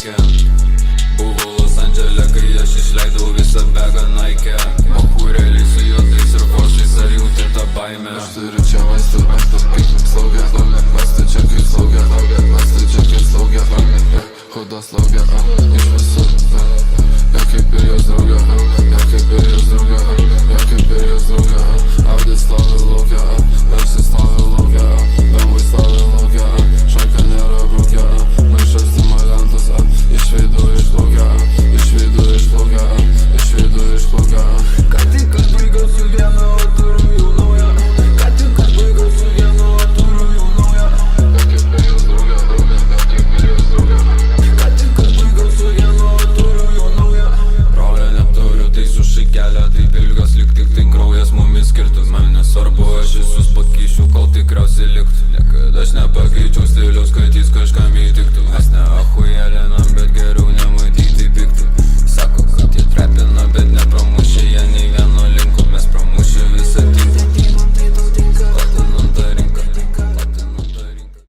Nike. Buvau Los Andžele, kai aš išleidau visą begą Nike. Bachūrėliai su juodais ir košais, ar jauti tą baimę? Aš turiu čia vaistų, kaip slaugė, vaistų čia kaip slaugė, vaistų čia kaip slaugė, hudo slaugė, iš visų, ja kaip ir jos draugė, ja kaip ir jos draugė, ja kaip ir jos draugė, Audi stovi laukia, Mersi stovi laukia, BMW stovi laukia, šaka nėra brūkė, maišas stimulantus, iš veidų išplaukia, iš veidų išplaukia, iš veidų išplaukia. Ką tik aš baigiau su vienu, o turiu jau naują, ką tik aš baigiau su vienu, o turiu jau naują, ja kaip ir jos draugė, ja kaip ir jos draugė, ką tik aš baigiau su vienu, o turiu jau naują. Brolio neturiu, tai su šaikelė, taip ilgas lyg tik tai kraujas mumis skirtų. Man nesvarbu, aš visus pakyšiu, kol tikriausiai liktų. Niekada aš nepakeičiau stiliaus, kad jis kažką